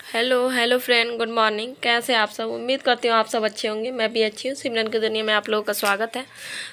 Hello hello friend, good morning. कैसे आप सब? उम्मीद करती हूँ आप सब अच्छे होंगे। मैं भी अच्छी हूँ। सिमरन की दुनिया में आप लोगों का स्वागत है।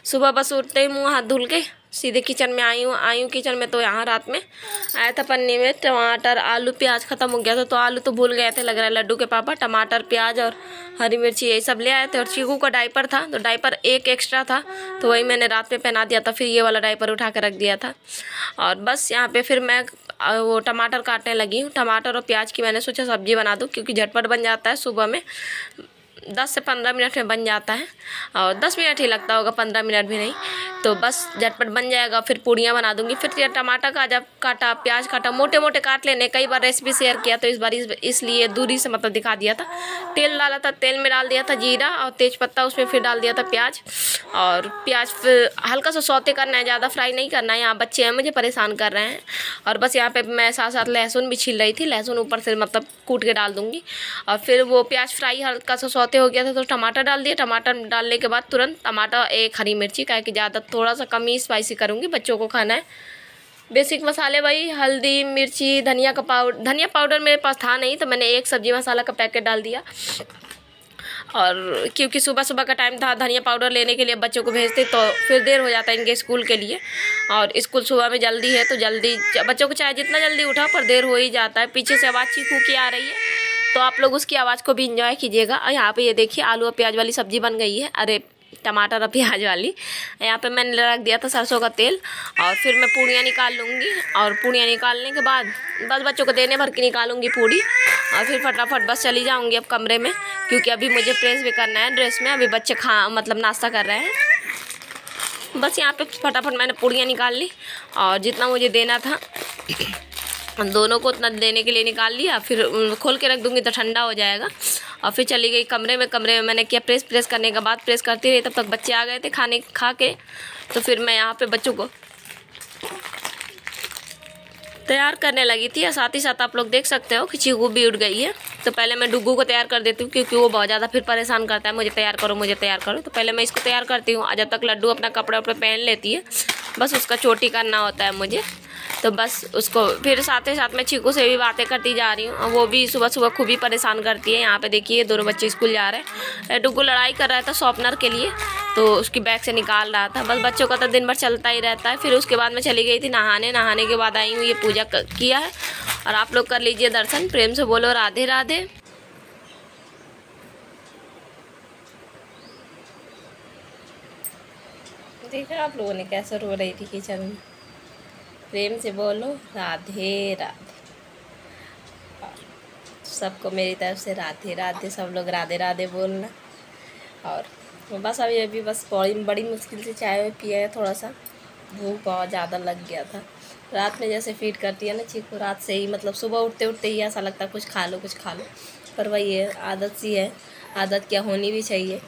सुबह बस उठते ही मुँह हाथ धुल के सीधे किचन में आई हूँ किचन में। तो यहाँ रात में आया था पन्नी में टमाटर आलू प्याज ख़त्म हो गया था, तो आलू तो भूल गए थे लग रहा है लड्डू के पापा। टमाटर प्याज और हरी मिर्ची यही सब ले आए थे। और चीकू का डायपर था, तो डायपर एक एक्स्ट्रा था, तो वही मैंने रात में पहना दिया था। फिर ये वाला डायपर उठा कर रख दिया था। और बस यहाँ पे फिर मैं वो टमाटर काटने लगी हूँ। टमाटर और प्याज की मैंने सोचा सब्जी बना दूँ, क्योंकि झटपट बन जाता है। सुबह में 10 से 15 मिनट में बन जाता है, और 10 मिनट ही लगता होगा, 15 मिनट भी नहीं। तो बस झटपट बन जाएगा। फिर पूड़ियाँ बना दूँगी। फिर ये टमाटर का जब काटा, प्याज काटा, मोटे मोटे काट लेने। कई बार रेसिपी शेयर किया, तो इस बार इसलिए दूरी से मतलब दिखा दिया था। तेल डाला था, तेल में डाल दिया था जीरा और तेज़पत्ता, उसमें फिर डाल दिया था प्याज। और प्याज फिर हल्का सा सौते करना है, ज़्यादा फ्राई नहीं करना है। यहाँ बच्चे हैं मुझे परेशान कर रहे हैं। और बस यहाँ पे मैं साथ साथ लहसुन भी छील रही थी। लहसुन ऊपर से मतलब कूट के डाल दूँगी। और फिर वो प्याज फ्राई हल्का सा सौते हो गया था, तो टमाटर डाल दिया। टमाटर डालने के बाद तुरंत टमाटर, एक हरी मिर्ची, क्या कि ज़्यादा थोड़ा सा कम ही स्पाइसी करूँगी, बच्चों को खाना है। बेसिक मसाले वही हल्दी मिर्ची धनिया का पाउडर। धनिया पाउडर मेरे पास था नहीं, तो मैंने एक सब्जी मसाला का पैकेट डाल दिया। और क्योंकि सुबह सुबह का टाइम था, धनिया पाउडर लेने के लिए बच्चों को भेजते, तो फिर देर हो जाता है इनके स्कूल के लिए। और स्कूल सुबह में जल्दी है, तो जल्दी बच्चों को चाहे जितना जल्दी उठा, पर देर हो ही जाता है। पीछे से आवाज़ चीखू की आ रही है, तो आप लोग उसकी आवाज़ को भी इंजॉय कीजिएगा। और यहाँ पे ये देखिए आलू और प्याज वाली सब्ज़ी बन गई है। अरे टमाटर और प्याज वाली। यहाँ पे मैंने रख दिया था सरसों का तेल। और फिर मैं पूड़ियाँ निकाल लूँगी। और पूड़ियाँ निकालने के बाद बस बच्चों को देने भर के निकालूंगी पूड़ी। और फिर फटाफट बस चली जाऊँगी अब कमरे में, क्योंकि अभी मुझे प्रेस भी करना है ड्रेस में। अभी बच्चे मतलब नाश्ता कर रहे हैं। बस यहाँ पे फटाफट मैंने पूड़ियाँ निकाल ली, और जितना मुझे देना था दोनों को उतना देने के लिए निकाल लिया। फिर खोल के रख दूँगी तो ठंडा हो जाएगा। और फिर चली गई कमरे में मैंने किया प्रेस करने के बाद प्रेस करती रही। तब तक बच्चे आ गए थे खाने खा के। तो फिर मैं यहाँ पे बच्चों को तैयार करने लगी थी। और साथ ही साथ आप लोग देख सकते हो कि चीकू भी उठ गई है। तो पहले मैं डुग्गू को तैयार कर देती हूँ, क्योंकि वो बहुत ज़्यादा फिर परेशान करता है, मुझे तैयार करो मुझे तैयार करो। तो पहले मैं इसको तैयार करती हूँ। जब तक लड्डू अपना कपड़ा उपड़ा पहन लेती है, बस उसका चोटी करना होता है मुझे। तो बस उसको फिर साथ ही साथ मैं चीकू से भी बातें करती जा रही हूँ। और वो भी सुबह सुबह खूब ही परेशान करती है। यहाँ पे देखिए दोनों बच्चे स्कूल जा रहे हैं। डुग्गू लड़ाई कर रहा था शॉर्पनर के लिए, तो उसकी बैग से निकाल रहा था। बस बच्चों का तो दिन भर चलता ही रहता है। फिर उसके बाद मैं चली गई थी नहाने के बाद आई हूँ, ये पूजा किया है। और आप लोग कर लीजिए दर्शन। प्रेम से बोलो राधे राधे। देखा आप लोगों ने कैसे रो रही थी किचन में। प्रेम से बोलो राधे राधे। सबको मेरी तरफ से राधे राधे। सब लोग राधे राधे बोलना। और बस अभी बस बड़ी मुश्किल से चाय पिया है। थोड़ा सा भूख बहुत ज़्यादा लग गया था। रात में जैसे फीड करती है ना चीकू, रात से ही मतलब सुबह उठते उठते ही ऐसा लगता है कुछ खा लो कुछ खा लो। पर वही है, आदत सी है। आदत क्या होनी भी चाहिए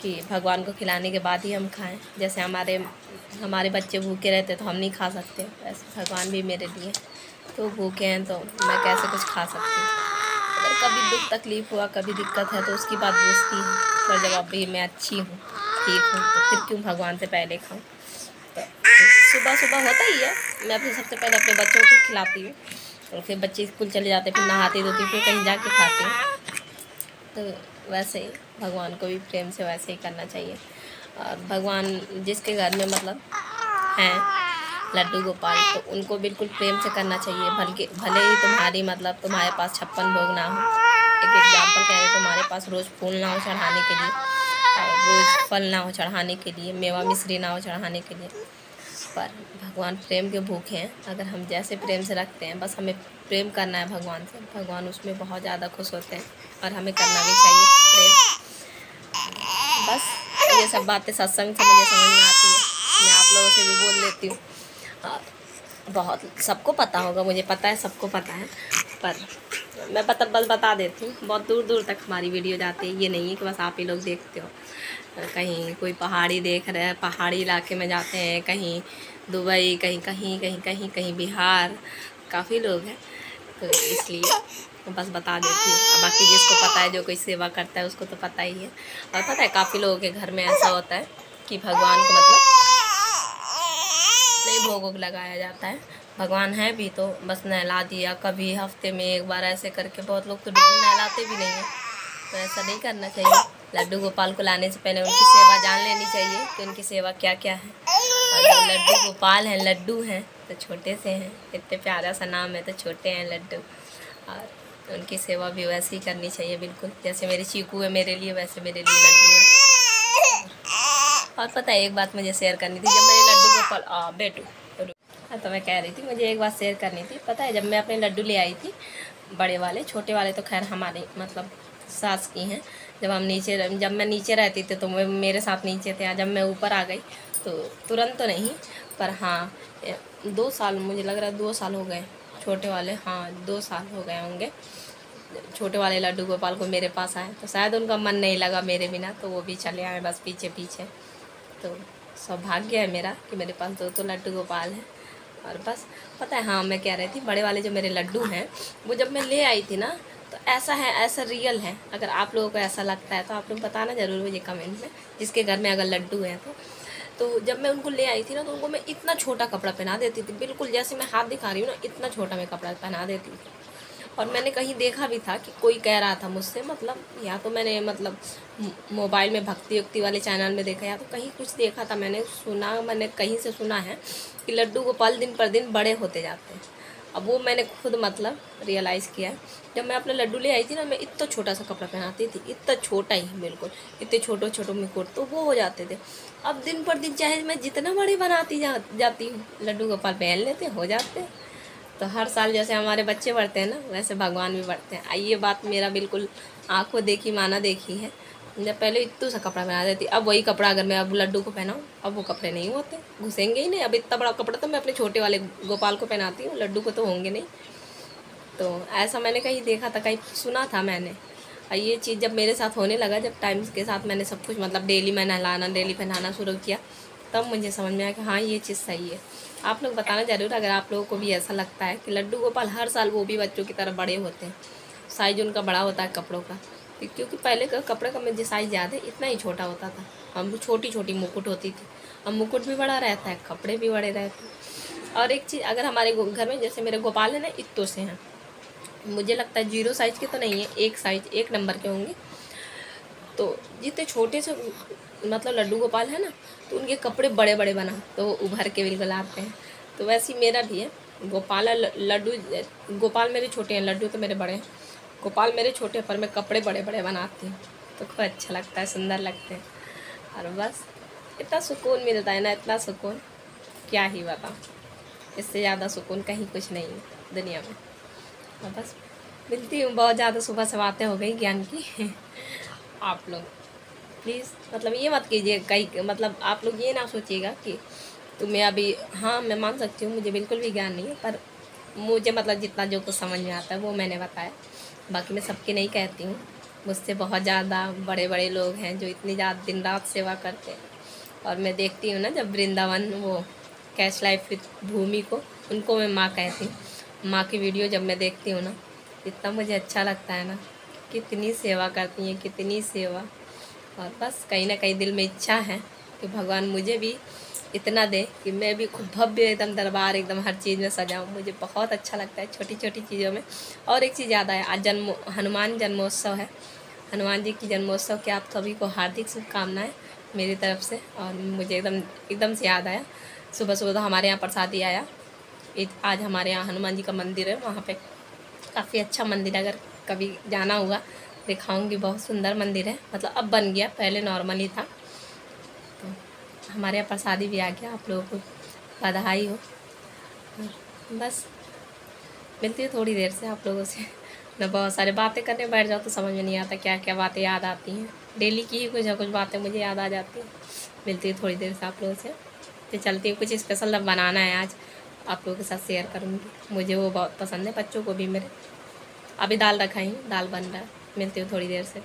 कि भगवान को खिलाने के बाद ही हम खाएं। जैसे हमारे बच्चे भूखे रहते तो हम नहीं खा सकते, वैसे भगवान भी मेरे लिए तो भूखे हैं, तो मैं कैसे कुछ खा सकती हूँ। अगर कभी दुख तकलीफ़ हुआ, कभी दिक्कत है, तो उसकी बात बुझती है। पर जब अभी मैं अच्छी हूँ, ठीक हूँ, तो फिर क्यों भगवान से पहले खाऊँ। तो सुबह सुबह होता ही है, मैं फिर सबसे पहले अपने बच्चों को खिलाती हूँ। और फिर बच्चे स्कूल चले जाते, फिर नहाती धोती, फिर कहीं जाके खाती हूँ। तो वैसे ही भगवान को भी प्रेम से वैसे ही करना चाहिए। और भगवान जिसके घर में मतलब हैं लड्डू गोपाल, तो उनको बिल्कुल प्रेम से करना चाहिए। भले ही तुम्हारे पास 56 भोग ना हो। एक एग्जाम्पल कह रहे, तुम्हारे पास रोज़ फूल ना हो चढ़ाने के लिए, और रोज़ फल ना हो चढ़ाने के लिए, मेवा मिश्री ना हो चढ़ाने के लिए, पर भगवान प्रेम के भूखे हैं। अगर हम जैसे प्रेम से रखते हैं, बस हमें प्रेम करना है भगवान से, भगवान उसमें बहुत ज़्यादा खुश होते हैं। और हमें करना भी चाहिए प्रेम। बस ये सब बातें सत्संग से मुझे समझ में आती है, मैं आप लोगों से भी बोल लेती हूँ। बहुत सबको पता होगा, मुझे पता है सबको पता है, पर मैं बस बता देती हूँ। बहुत दूर दूर तक हमारी वीडियो जाती है, ये नहीं है कि बस आप ही लोग देखते हो। कहीं कोई पहाड़ी देख रहे हैं, पहाड़ी इलाके में जाते हैं, कहीं दुबई, कहीं बिहार, काफ़ी लोग हैं, तो इसलिए बस बता देती हूँ। बाकी जिसको पता है, जो कोई सेवा करता है, उसको तो पता ही है। और पता है काफ़ी लोगों के घर में ऐसा होता है कि भगवान को मतलब नहीं भोग वोग लगाया जाता है। भगवान है भी तो बस नहला दिया, कभी हफ्ते में एक बार ऐसे करके। बहुत लोग तो डेली नहलाते भी नहीं हैं, तो ऐसा नहीं करना चाहिए। लड्डू गोपाल को लाने से पहले उनकी सेवा जान लेनी चाहिए कि उनकी सेवा क्या क्या है। और जो लड्डू गोपाल हैं, लड्डू हैं तो छोटे से हैं, इतने प्यारा सा नाम है तो छोटे हैं लड्डू। और उनकी सेवा भी वैसे ही करनी चाहिए बिल्कुल, जैसे मेरी चीकू है मेरे लिए, वैसे मेरे लिए लड्डू है। और पता है एक बात मुझे शेयर करनी थी, जब मेरे लड्डू गोपाल बेटू तो मैं कह रही थी मुझे एक बात शेयर करनी थी। पता है जब मैं अपने लड्डू ले आई थी बड़े वाले, छोटे वाले तो खैर हमारे मतलब सास की हैं। जब मैं नीचे रहती थी तो वो मेरे साथ नीचे थे। जब मैं ऊपर आ गई तो तुरंत तो नहीं, पर हाँ 2 साल, मुझे लग रहा है 2 साल हो गए छोटे वाले, हाँ 2 साल हो गए होंगे छोटे वाले लड्डू गोपाल को मेरे पास आए। तो शायद उनका मन नहीं लगा मेरे बिना, तो वो भी चले आए बस पीछे पीछे। तो सौभाग्य है मेरा कि मेरे पास 2 लड्डू गोपाल हैं। और बस पता है हाँ मैं कह रही थी, बड़े वाले जो मेरे लड्डू हैं वो जब मैं ले आई थी ना, तो ऐसा है, ऐसा रियल है। अगर आप लोगों को ऐसा लगता है तो आप लोग बताना ज़रूर मुझे कमेंट में, जिसके घर में अगर लड्डू हैं तो जब मैं उनको ले आई थी ना, तो उनको मैं इतना छोटा कपड़ा पहना देती थी, बिल्कुल जैसे मैं हाथ दिखा रही हूँ ना, इतना छोटा मैं कपड़ा पहना देती थी। और मैंने कहीं देखा भी था कि कोई कह रहा था मुझसे, मतलब या तो मैंने मतलब मोबाइल में भक्ति युक्ति वाले चैनल में देखा, या तो कहीं कुछ देखा था, मैंने कहीं से सुना है कि लड्डू गोपाल दिन पर दिन बड़े होते जाते हैं। अब वो मैंने खुद मतलब रियलाइज़ किया। जब मैं अपने लड्डू ले आई थी ना, मैं इतना छोटा सा कपड़ा पहनाती थी, इतना छोटा ही बिल्कुल, इतने छोटे छोटे मुकुट, तो वो हो जाते थे। अब दिन पर दिन चाहे मैं जितना बड़े बनाती जाती हूँ, लड्डू गोपाल पहन लेते हो जाते। तो हर साल जैसे हमारे बच्चे बढ़ते हैं ना, वैसे भगवान भी बढ़ते हैं। ये बात मेरा बिल्कुल आंखों देखी माना देखी है। जब पहले इतना सा कपड़ा पहना देती, अब वही कपड़ा अगर मैं अब लड्डू को पहनाऊँ, अब वो कपड़े नहीं होते, घुसेंगे ही नहीं। अब इतना बड़ा कपड़ा तो मैं अपने छोटे वाले गोपाल को पहनाती हूँ, लड्डू को तो होंगे नहीं। तो ऐसा मैंने कहीं देखा था, कहीं सुना था मैंने। और ये चीज़ जब मेरे साथ होने लगा, जब टाइम्स के साथ मैंने सब कुछ मतलब डेली मैं नहलाना, डेली पहनाना शुरू किया, तब मुझे समझ में आया कि हाँ ये चीज़ सही है। आप लोग बताना ज़रूर अगर आप लोगों को भी ऐसा लगता है कि लड्डू गोपाल हर साल वो भी बच्चों की तरह बड़े होते हैं, साइज उनका बड़ा होता है कपड़ों का। क्योंकि पहले का कपड़े का मुझे साइज़ याद है, इतना ही छोटा होता था। हम छोटी छोटी मुकुट होती थी, अब मुकुट भी बड़ा रहता है, कपड़े भी बड़े रहते हैं। और एक चीज़, अगर हमारे घर में जैसे मेरे गोपाल है ना, इतने से हैं, मुझे लगता है 0 साइज़ के तो नहीं है, 1 साइज 1 नंबर के होंगे। तो जितने छोटे से मतलब लड्डू गोपाल है ना, तो उनके कपड़े बड़े बड़े बना तो वो उभर के बिल्कुल आते हैं। तो वैसे ही मेरा भी है, गोपाल लड्डू, गोपाल मेरे छोटे हैं, लड्डू तो मेरे बड़े हैं। गोपाल मेरे छोटे पर मैं कपड़े बड़े बड़े बनाती हूँ, तो खूब अच्छा लगता है, सुंदर लगते हैं। और बस इतना सुकून मिलता है ना, इतना सुकून क्या ही बताऊँ, इससे ज़्यादा सुकून कहीं कुछ नहीं है दुनिया में। और बस मिलती हूँ, बहुत ज़्यादा सुबह से बातें हो गई ज्ञान की। आप लोग प्लीज़ मतलब ये मत कीजिए कहीं, मतलब आप लोग ये ना सोचिएगा कि तुम्हें अभी, हाँ मैं मान सकती हूँ मुझे बिल्कुल भी ज्ञान नहीं है, पर मुझे मतलब जितना जो कुछ समझ में आता है वो मैंने बताया। बाकी मैं सबकी नहीं कहती हूँ, मुझसे बहुत ज़्यादा बड़े बड़े लोग हैं जो इतनी ज़्यादा दिन रात सेवा करते हैं। और मैं देखती हूँ ना, जब वृंदावन वो कैश लाइफ विथ भूमि को, उनको मैं माँ कहती हूँ। माँ की वीडियो जब मैं देखती हूँ ना, इतना मुझे अच्छा लगता है ना, कितनी सेवा करती हैं, कितनी सेवा। और बस कहीं ना कहीं दिल में इच्छा है कि भगवान मुझे भी इतना दे कि मैं भी खुद भव्य एकदम दरबार एकदम हर चीज़ में सजाऊं। मुझे बहुत अच्छा लगता है छोटी छोटी चीज़ों में। और एक चीज़ याद आया, आज हनुमान जन्मोत्सव है। हनुमान जी की जन्मोत्सव की आप सभी को हार्दिक शुभकामनाएं मेरी तरफ से। और मुझे एकदम से याद आया, सुबह सुबह तो हमारे यहाँ प्रसादी आया। आज हमारे यहाँ हनुमान जी का मंदिर है, वहाँ पर काफ़ी अच्छा मंदिर है, अगर कभी जाना हुआ दिखाऊंगी। बहुत सुंदर मंदिर है, मतलब अब बन गया, पहले नॉर्मल ही था। तो हमारे यहाँ प्रसादी भी आ गया, आप लोगों को बधाई हो। बस मिलती है थोड़ी देर से आप लोगों से। मैं बहुत सारी बातें करने बैठ जाऊँ तो समझ में नहीं आता क्या क्या बातें याद आती हैं, डेली की ही कुछ ना कुछ बातें मुझे याद आ जाती हैं। मिलती है थोड़ी देर से आप लोगों से, तो चलती हूँ। कुछ स्पेशल बनाना है आज, आप लोगों के साथ शेयर करूँगी। मुझे वो बहुत पसंद है, बच्चों को भी मेरे। अभी दाल रखाई हूँ, दाल बन रहा है, मिलती हूँ थोड़ी देर से।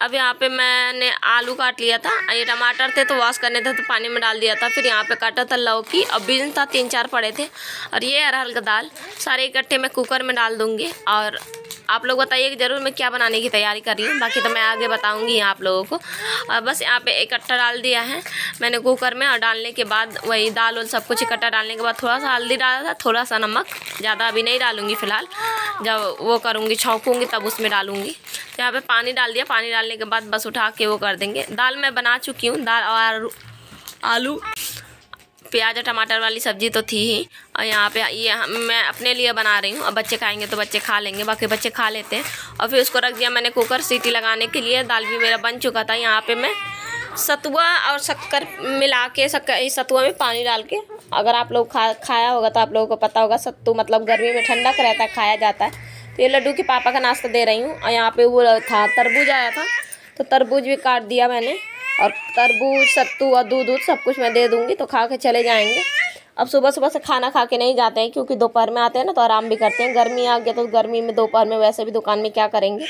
अब यहाँ पे मैंने आलू काट लिया था, ये टमाटर थे तो वॉश करने थे तो पानी में डाल दिया था। फिर यहाँ पे काटा था लौकी, अब बीन था 3-4 पड़े थे। और ये अरहर का दाल सारे इकट्ठे मैं कुकर में डाल दूँगी। और आप लोग बताइए कि ज़रूर मैं क्या बनाने की तैयारी कर रही हूँ, बाकी तो मैं आगे बताऊँगी आप लोगों को। और बस यहाँ पे इकट्ठा डाल दिया है मैंने कुकर में, और डालने के बाद वही दाल और सब कुछ इकट्ठा डालने के बाद थोड़ा सा हल्दी डाला था, थोड़ा सा नमक, ज़्यादा अभी नहीं डालूँगी फ़िलहाल, जब वो करूँगी छौंकूँगी तब उसमें डालूँगी। तो यहाँ पे पानी डाल दिया, पानी डालने के बाद बस उठा के वो कर देंगे। दाल मैं बना चुकी हूँ, दाल और आलू प्याज और टमाटर वाली सब्ज़ी तो थी ही, और यहाँ पे ये मैं अपने लिए बना रही हूँ। अब बच्चे खाएंगे तो बच्चे खा लेंगे, बाकी बच्चे खा लेते हैं। और फिर उसको रख दिया मैंने कुकर, सीटी लगाने के लिए। दाल भी मेरा बन चुका था। यहाँ पे मैं सतुआ और शक्कर मिला के, सतुआ में पानी डाल के, अगर आप लोग खाया होगा तो आप लोगों को पता होगा, सत्तू मतलब गर्मी में ठंडक रहता है, खाया जाता है। तो ये लड्डू के पापा का नाश्ता दे रही हूँ। और यहाँ पे वो था तरबूज आया था, तो तरबूज भी काट दिया मैंने, और तरबूज, सत्तू और दूध सब कुछ मैं दे दूँगी, तो खा के चले जाएंगे। अब सुबह सुबह से खाना खा के नहीं जाते हैं, क्योंकि दोपहर में आते हैं ना तो आराम भी करते हैं। गर्मी आ गया तो गर्मी में दोपहर में वैसे भी दुकान में क्या करेंगे,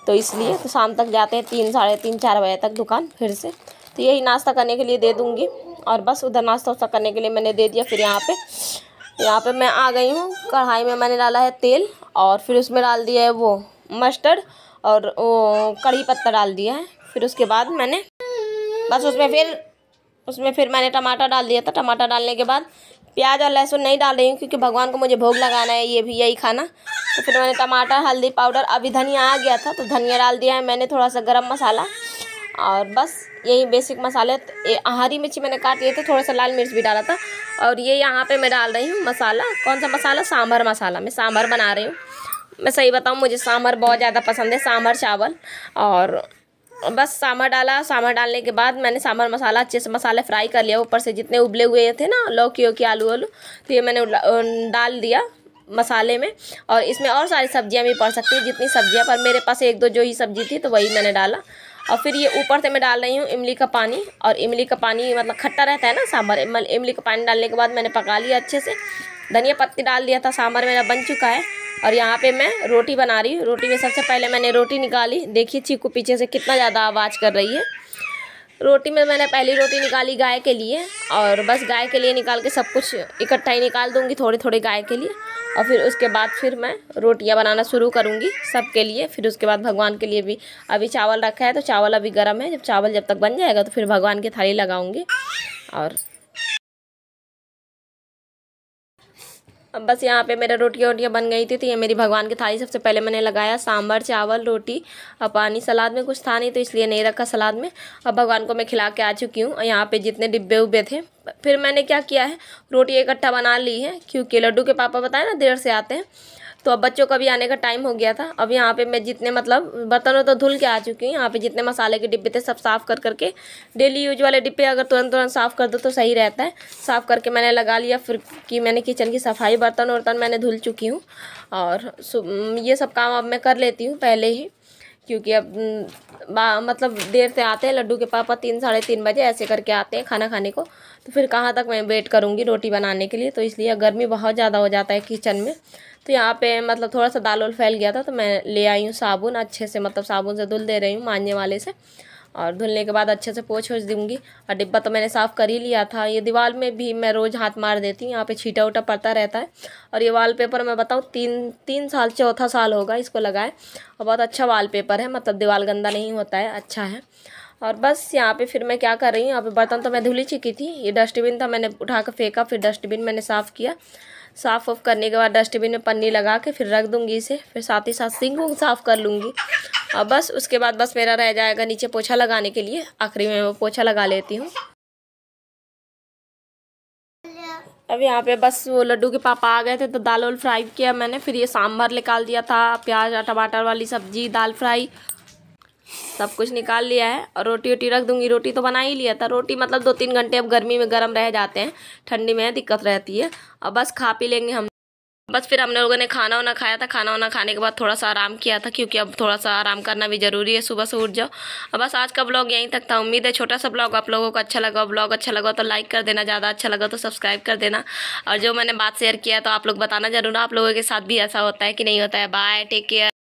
तो इसलिए तो शाम तक जाते हैं 3, साढ़े 3, 4 बजे तक दुकान फिर से। तो यही नाश्ता करने के लिए दे दूँगी, और बस उधर नाश्ता वास्ता करने के लिए मैंने दे दिया। फिर यहाँ पे मैं आ गई हूँ। कढ़ाई में मैंने डाला है तेल, और फिर उसमें डाल दिया है वो मस्टर्ड और वो कड़ी पत्ता डाल दिया है। फिर उसके बाद मैंने बस उसमें फिर मैंने टमाटर डाल दिया था। टमाटर डालने के बाद प्याज और लहसुन नहीं डाल रही हूँ, क्योंकि भगवान को मुझे भोग लगाना है, ये भी यही खाना। तो फिर मैंने टमाटर, हल्दी पाउडर, अभी धनिया आ गया था तो धनिया डाल दिया है मैंने, थोड़ा सा गरम मसाला, और बस यही बेसिक मसाले। हरी मिर्ची मैंने काट लिए थे, थोड़ा सा लाल मिर्च भी डाला था। और ये यहाँ पे मैं डाल रही हूँ मसाला। कौन सा मसाला? सांभर मसाला। मैं सांभर बना रही हूँ। मैं सही बताऊँ, मुझे सांभर बहुत ज़्यादा पसंद है, सांभर चावल। और बस सांभर डाला। सांभर डालने के बाद मैंने सांभर मसाला अच्छे से मसाले फ्राई कर लिया। ऊपर से जितने उबले हुए थे ना लौकी आलू तो ये मैंने डाल दिया मसाले में। और इसमें और सारी सब्जियां भी पड़ सकती हैं, जितनी सब्जियां, पर मेरे पास 1-2 जो ही सब्जी थी तो वही मैंने डाला। और फिर ये ऊपर से मैं डाल रही हूँ इमली का पानी। और इमली का पानी मतलब खट्टा रहता है ना सांभर, इमली का पानी डालने के बाद मैंने पका लिया अच्छे से। धनिया पत्ती डाल दिया था। सांभर मेरा बन चुका है। और यहाँ पे मैं रोटी बना रही हूँ। रोटी में सबसे पहले मैंने रोटी निकाली। देखिए चीकू पीछे से कितना ज़्यादा आवाज़ कर रही है। रोटी में मैंने पहली रोटी निकाली गाय के लिए, और बस गाय के लिए निकाल के सब कुछ इकट्ठा ही निकाल दूँगी, थोड़ी थोड़ी गाय के लिए। और फिर उसके बाद फिर मैं रोटियां बनाना शुरू करूँगी सबके लिए। फिर उसके बाद भगवान के लिए भी अभी चावल रखा है, तो चावल अभी गर्म है। जब तक बन जाएगा तो फिर भगवान की थाली लगाऊँगी। और अब बस यहाँ पे मेरा रोटियाँ बन गई थी, तो ये मेरी भगवान की थाली सबसे पहले मैंने लगाया। सांभर, चावल, रोटी और पानी। सलाद में कुछ था नहीं तो इसलिए नहीं रखा सलाद में। अब भगवान को मैं खिला के आ चुकी हूँ। और यहाँ पे जितने डिब्बे उब्बे थे, फिर मैंने क्या किया है, रोटी इकट्ठा बना ली है, क्योंकि लड्डू के पापा बताए ना देर से आते हैं, तो अब बच्चों का भी आने का टाइम हो गया था। अब यहाँ पे मैं जितने मतलब बर्तनों तो धुल के आ चुकी हूँ। यहाँ पे जितने मसाले के डिब्बे थे सब साफ़ कर करके, डेली यूज वाले डिब्बे अगर तुरंत साफ़ कर दो तो सही रहता है। साफ़ करके मैंने लगा लिया। फिर कि मैंने किचन की सफाई, बर्तन मैंने धुल चुकी हूँ। और ये सब काम अब मैं कर लेती हूँ पहले ही, क्योंकि अब मतलब देर से आते हैं लड्डू के पापा, 3, साढ़े 3 बजे ऐसे करके आते हैं खाना खाने को। तो फिर कहाँ तक मैं वेट करूँगी रोटी बनाने के लिए, तो इसलिए गर्मी बहुत ज़्यादा हो जाता है किचन में। तो यहाँ पे मतलब थोड़ा सा दाल फैल गया था, तो मैं ले आई हूँ साबुन, अच्छे से मतलब साबुन से धुल दे रही हूँ मांजने वाले से। और धुलने के बाद अच्छे से पोंछ दूँगी। और डिब्बा तो मैंने साफ़ कर ही लिया था। ये दीवार में भी मैं रोज़ हाथ मार देती हूँ, यहाँ पे छींटा उटा पड़ता रहता है। और ये वॉलपेपर मैं बताऊँ 3 साल, चौथा साल होगा इसको लगाए, और बहुत अच्छा वॉलपेपर है, मतलब दीवार गंदा नहीं होता है, अच्छा है। और बस यहाँ पे फिर मैं क्या कर रही हूँ, यहाँ पे बर्तन तो मैं धुल ही चुकी थी। ये डस्टबिन था, मैंने उठा कर फेंका, फिर डस्टबिन मैंने साफ़ किया। साफ़ ऑफ करने के बाद डस्टबिन में पन्नी लगा के फिर रख दूँगी इसे। फिर साथ ही साथ सिंक को साफ़ कर लूँगी। और बस उसके बाद बस मेरा रह जाएगा नीचे पोछा लगाने के लिए। आखिरी में वो पोछा लगा लेती हूँ। अब यहाँ पे बस वो लड्डू के पापा आ गए थे तो दाल फ्राई किया मैंने। फिर ये सांभर निकाल दिया था, प्याज और टमाटर वाली सब्जी, दाल फ्राई, सब कुछ निकाल लिया है। और रोटी रख दूँगी। रोटी तो बना ही लिया था। रोटी मतलब 2-3 घंटे अब गर्मी में गर्म रह जाते हैं, ठंडी में दिक्कत रहती है। अब बस खा पी लेंगे हम। बस फिर हम लोगों ने खाना वाना खाया था। खाना वाना खाने के बाद थोड़ा सा आराम किया था, क्योंकि अब थोड़ा सा आराम करना भी ज़रूरी है, सुबह से उठ जाओ। अब बस आज का ब्लॉग यहीं तक था। उम्मीद है छोटा सा ब्लॉग आप लोगों को अच्छा लगा। ब्लॉग अच्छा लगा तो लाइक कर देना, ज़्यादा अच्छा लगा तो सब्सक्राइब कर देना। और जो मैंने बात शेयर किया तो आप लोग बताना जरूर, आप लोगों के साथ भी ऐसा होता है कि नहीं होता है। Bye, take care.